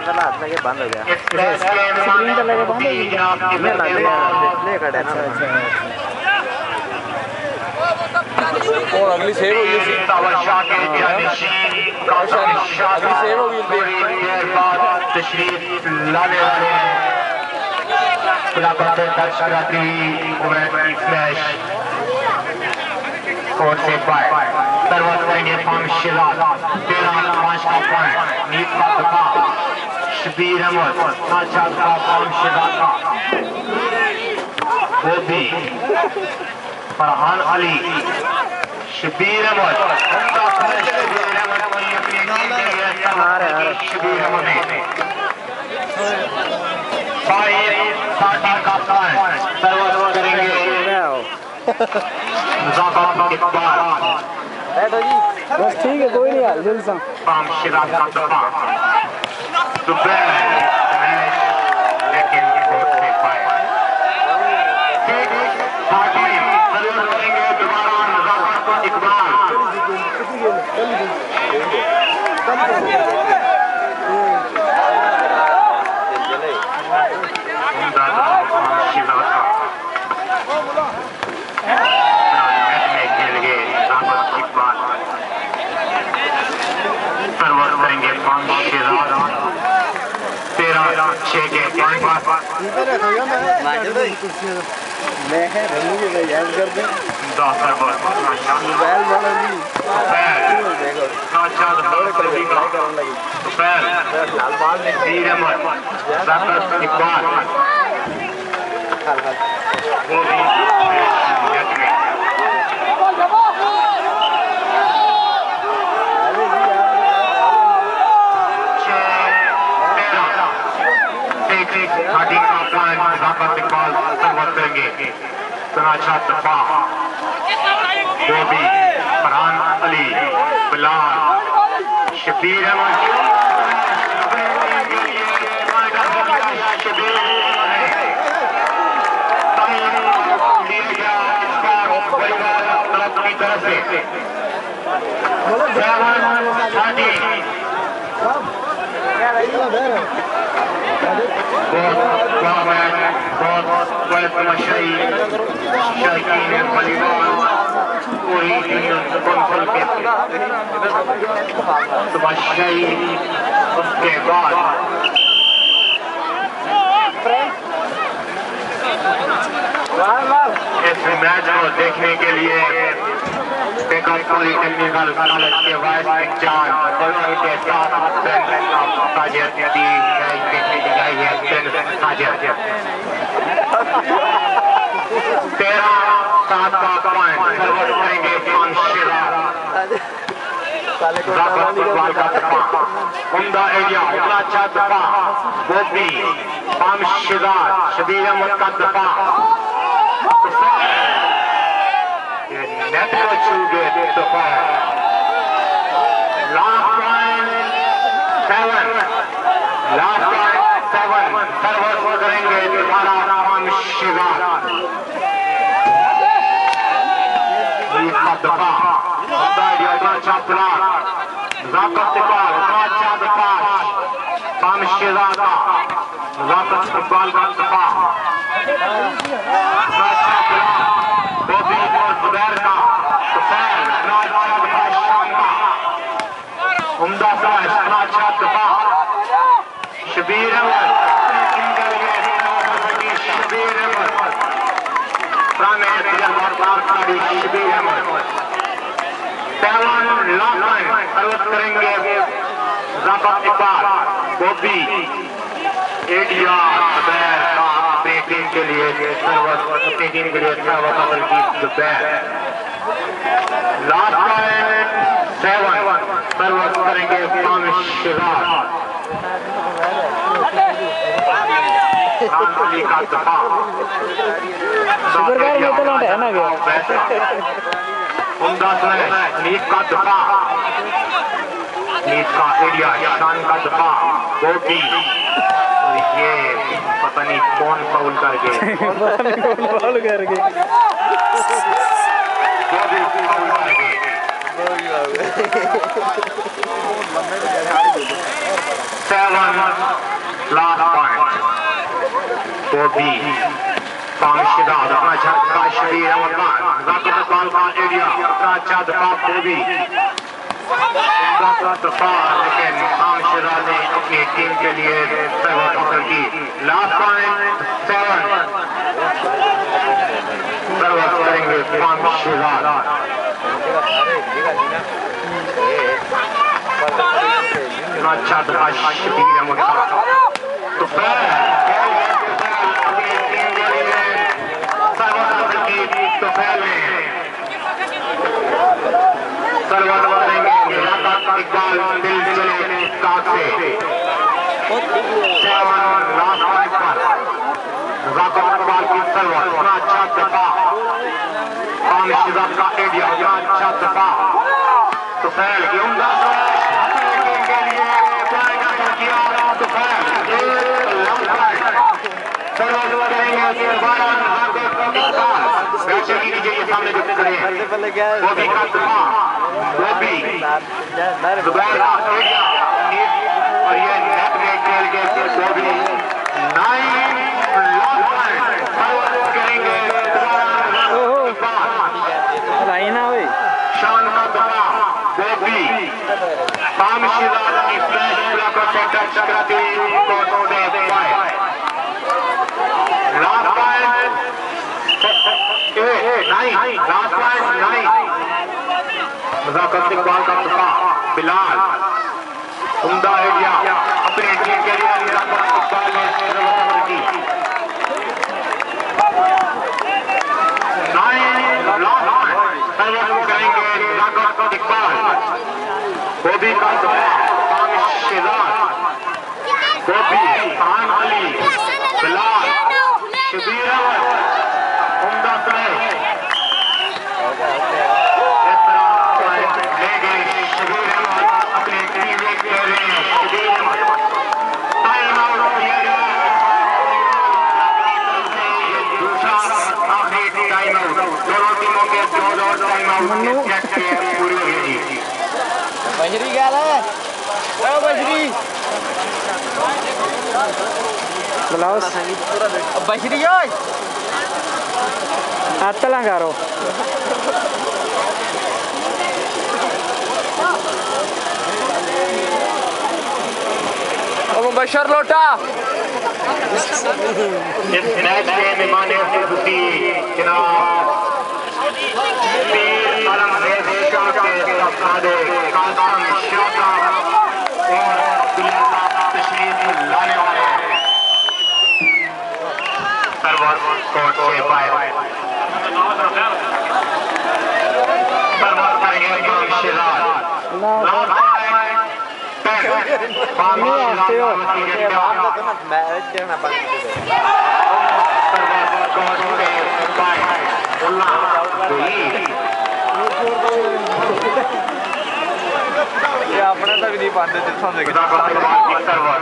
साला हाथ लगे बंद हो गया स्क्रीन का लगे बंद हो गया मैं लग गया डिस्प्ले कट है ना और अगली सेव हो गई अगली सेव हो गई तशरीफ लाने वाले फ्लैश और से तरवत करेंगे फाम शिराज 13-5 का पॉइंट नीत का दफा शबीर अहमद 7 का फाम शिराज का वो भी फरहान अली शबीर अहमद शबीर अहमद ने का पॉइंट तरवत करेंगे नजाकत के बाद बैठो जी बस ठीक है कोई नहीं हाल जल्दी से फाम शिराज का दफा दुबई लेकिन बहुत से पाए ठीक पार्टी जरूर करेंगे दोबारा नजाकत को इकबाल मैं है रंगूंगी मैं याद कर दूं मोबाइल वाला नहीं देखो शाहजाद करने लगी लाल बाल में शबीर अहमद ज़बरदस्त इकबाल वो भी अच्छा दफा वो भी फरहान अली बिलाल शबीर अहमद की तरफ से बहुत बड़े तमाशाई शायकीन वॉलीबॉल पूरी कौंसिल के तमाशाई उसके बाद इस मैच को देखने के लिए पूरी टेक्निकल कॉलेज के वाइस इंचार्ज के साथ उम्दा एरिया उतना अच्छा दफा वो भी फाम शिराज शबीर अहमद का दफा नेट को छू गए दफा लास्ट पॉइंट 7 सर्वस्व करेंगे दोबारा फाम शिराज दफा अच्छा प्लान नजाकत इकबाल अच्छा दफा फाम शिराज का नजाकत इकबाल का दफा अच्छा प्लान गोभी और जुबैर का हुसैन अच्छा दफा शाम का उम्दा फ्लैश अच्छा दफा शबीर अहमद शबीर अहमद पुराने शबीर अहमद सर्वत करेंगे ज़बरदस्त इकबाल वो भी एडिया जुबैर का अपने टीम के लिए सर्वत अपनी टीम के लिए सर्वत की जुबैर लास्ट पॉइंट 7 सर्वत करेंगे फाम शिराज अली का दफा है ना गया उम्दा स्लैश नीत का दफा नीत का एरिया शान का दफा वो भी ये पता नहीं कौन फाउल कर गए वो भी फाउल कर गए 7 भी Shahzad अपना छक्का शबीर अहमद खान ज़ाकत इकबाल का एरिया अपना अच्छा दफा वो भी दफा लेकिन Shahzad ने अपनी टीम के लिए सर्वोच्च हासिल की लास्ट पॉइंट 7 सर्वोच्च करेंगे Shahzad अच्छा दफा शबीर अहमद खान तो इकबाल दिल चले काक से लास्ट पॉइंट पर ज़ाकत इकबाल की सलवार अपना अच्छा दफा Shahzad का एरिया अपना अच्छा दफा तो फैल की उम्दा के लिए किया तो फैल सामने जो खड़े हैं वो भी का दफा वो भी ज़बरदस्त एरिया और ये नेट में खेल के वो भी 9 लास्ट पॉइंट करेंगे शान का दफा वो भी Shahzad की फ्लैश ब्लॉकर से टच कराती को दे पाए last point 9 last point 9 Nazakat Iqbal का दफा बिलाल उम्दा एरिया अपने टीम के लिए नज़ाकत इकबाल ने सर्वोच्च की 9 लास्ट पॉइंट सर्वोच्च करेंगे नज़ाकत इकबाल वो भी का दफा Shahzad वो भी खान अली बिलाल शबीर अहमद उम्दा फ्लैश इस तरह ले गए शबीर अहमद अपने टीममेट कह रहे हैं शबीर अहमद टाइम आउट किया गया दूसरा आखिरी टाइम आउट दोनों टीमों के 2 टाइम आउट पूरी हो गई बजरी क्या है बजरी ब्लाउज बजरी आता करो मुबशर लोटा इस मैच के मेहमान खुशी जनाब पीर आलमगीर शाह के सादे कासिम शाह साहब और अब्दुल्ला तशरीफ लाने वाले सर्वर कोर्ट से बाहर सर्वर करेंगे Shahzad अपने तक नहीं पाते सर्वर